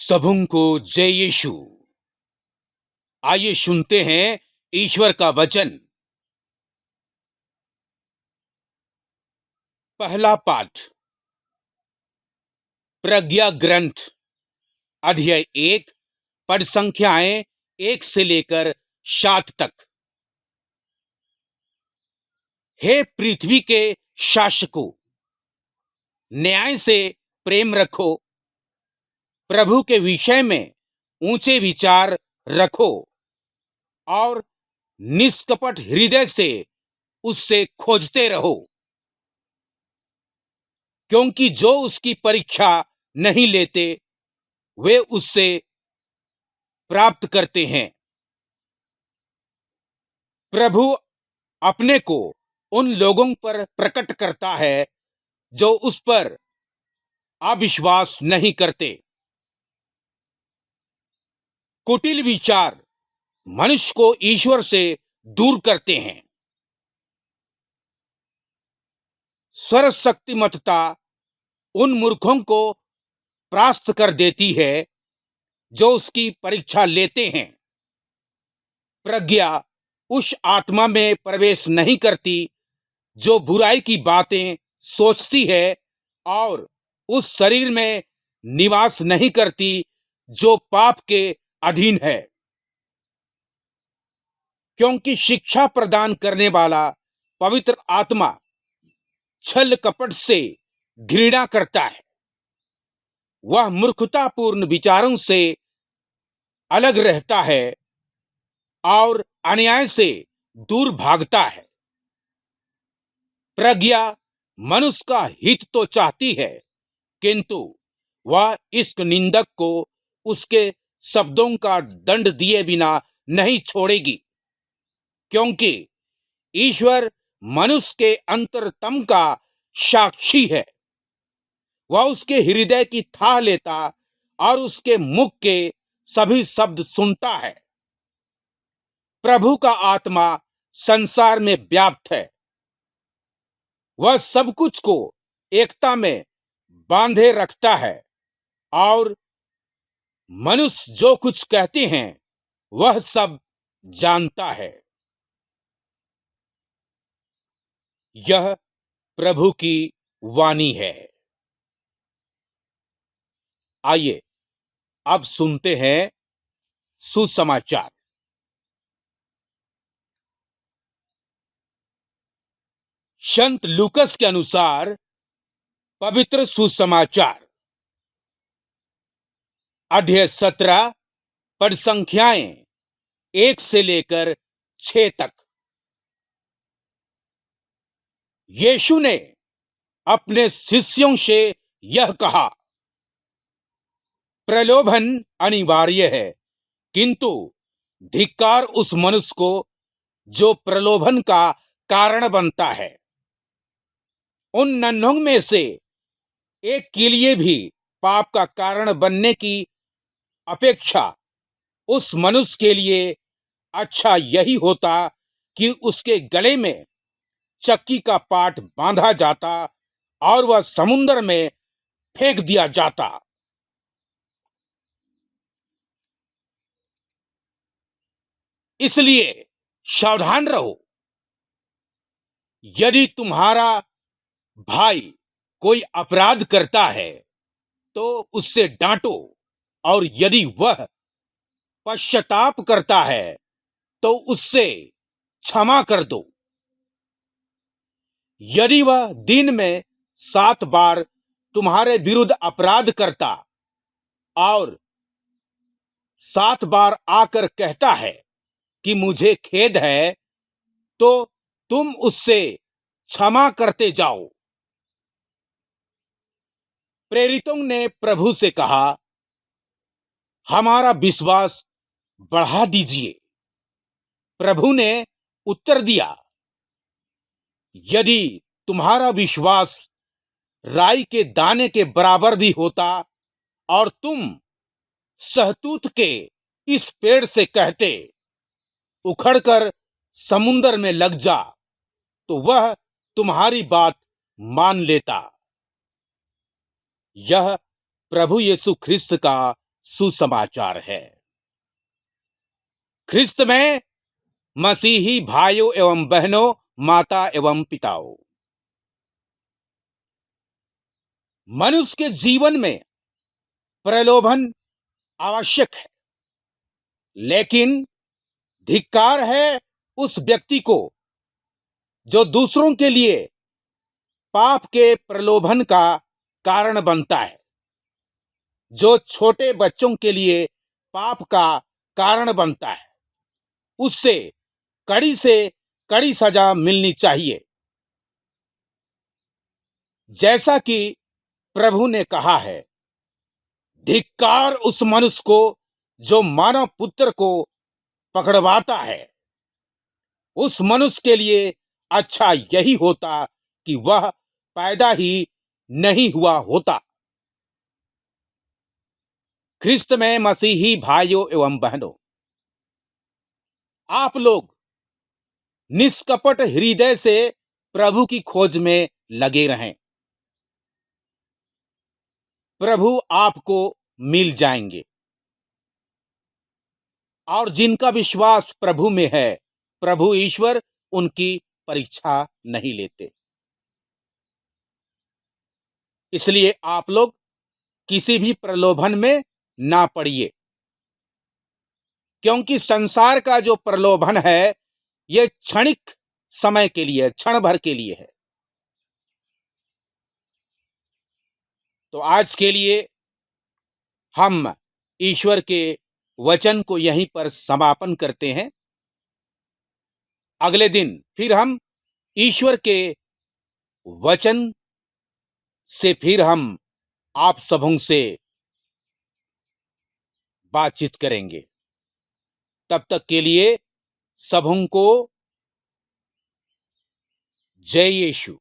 सबों को जय यीशु। आइए सुनते हैं ईश्वर का वचन। पहला पाठ प्रज्ञा ग्रंथ अध्याय 1 पद संख्याएं 1 से लेकर 7 तक। हे पृथ्वी के शासकों, न्याय से प्रेम रखो, प्रभु के विषय में ऊंचे विचार रखो और निष्कपट हृदय से उससे खोजते रहो, क्योंकि जो उसकी परीक्षा नहीं लेते वे उससे प्राप्त करते हैं। प्रभु अपने को उन लोगों पर प्रकट करता है जो उस पर अविश्वास नहीं करते। कुटिल विचार मनुष्य को ईश्वर से दूर करते हैं। सर्वशक्तिमत्ता उन मूर्खों को परास्त कर देती है जो उसकी परीक्षा लेते हैं। प्रज्ञा उस आत्मा में प्रवेश नहीं करती जो बुराई की बातें सोचती है और उस शरीर में निवास नहीं करती जो पाप के अधीन है, क्योंकि शिक्षा प्रदान करने वाला पवित्र आत्मा छल कपट से घृणा करता है। वह मूर्खतापूर्ण विचारों से अलग रहता है और अन्याय से दूर भागता है। प्रज्ञा मनुष्य का हित तो चाहती है, किंतु वह इस निंदक को उसके शब्दों का दंड दिए बिना नहीं छोड़ेगी, क्योंकि ईश्वर मनुष्य के अंतरतम का साक्षी है। वह उसके हृदय की थाह लेता और उसके मुख के सभी शब्द सुनता है। प्रभु का आत्मा संसार में व्याप्त है। वह सब कुछ को एकता में बांधे रखता है और मनुष्य जो कुछ कहते हैं वह सब जानता है। यह प्रभु की वाणी है। आइए अब सुनते हैं सुसमाचार। संत लूकस के अनुसार पवित्र सुसमाचार अध्याय 17 पद संख्याएं 1 से लेकर 6 तक। यीशु ने अपने शिष्यों से यह कहा, प्रलोभन अनिवार्य है, किंतु धिक्कार उस मनुष्य को जो प्रलोभन का कारण बनता है। उन नन्हों में से एक के लिए भी पाप का कारण बनने की अपेक्षा उस मनुष्य के लिए अच्छा यही होता कि उसके गले में चक्की का पाट बांधा जाता और वह समुद्र में फेंक दिया जाता। इसलिए सावधान रहो। यदि तुम्हारा भाई कोई अपराध करता है तो उससे डांटो, और यदि वह पश्चाताप करता है तो उससे क्षमा कर दो। यदि वह दिन में 7 बार तुम्हारे विरुद्ध अपराध करता और 7 बार आकर कहता है कि मुझे खेद है, तो तुम उससे क्षमा करते जाओ। प्रेरितों ने प्रभु से कहा, हमारा विश्वास बढ़ा दीजिए। प्रभु ने उत्तर दिया, यदि तुम्हारा विश्वास राई के दाने के बराबर भी होता और तुम सहतूत के इस पेड़ से कहते, उखड़कर समुद्र में लग जा, तो वह तुम्हारी बात मान लेता। यह प्रभु यीशु ख्रिस्त का सुसमाचार है। ख्रिस्त में मसीही भाइयों एवं बहनों, माता एवं पिताओं, मनुष्य के जीवन में प्रलोभन आवश्यक है, लेकिन धिक्कार है उस व्यक्ति को जो दूसरों के लिए पाप के प्रलोभन का कारण बनता है, जो छोटे बच्चों के लिए पाप का कारण बनता है। उससे कड़ी से कड़ी सजा मिलनी चाहिए। जैसा कि प्रभु ने कहा है, धिक्कार उस मनुष्य को जो मानव पुत्र को पकड़वाता है। उस मनुष्य के लिए अच्छा यही होता कि वह पैदा ही नहीं हुआ होता। ख्रिस्त में मसीही भाइयों एवं बहनों, आप लोग निष्कपट हृदय से प्रभु की खोज में लगे रहें। प्रभु आपको मिल जाएंगे। और जिनका विश्वास प्रभु में है, प्रभु ईश्वर उनकी परीक्षा नहीं लेते। इसलिए आप लोग किसी भी प्रलोभन में ना पड़िए, क्योंकि संसार का जो प्रलोभन है यह क्षणिक समय के लिए, क्षण भर के लिए है। तो आज के लिए हम ईश्वर के वचन को यहीं पर समापन करते हैं। अगले दिन फिर हम ईश्वर के वचन से फिर हम आप सबों से बातचीत करेंगे। तब तक के लिए सबों को जय यीशु।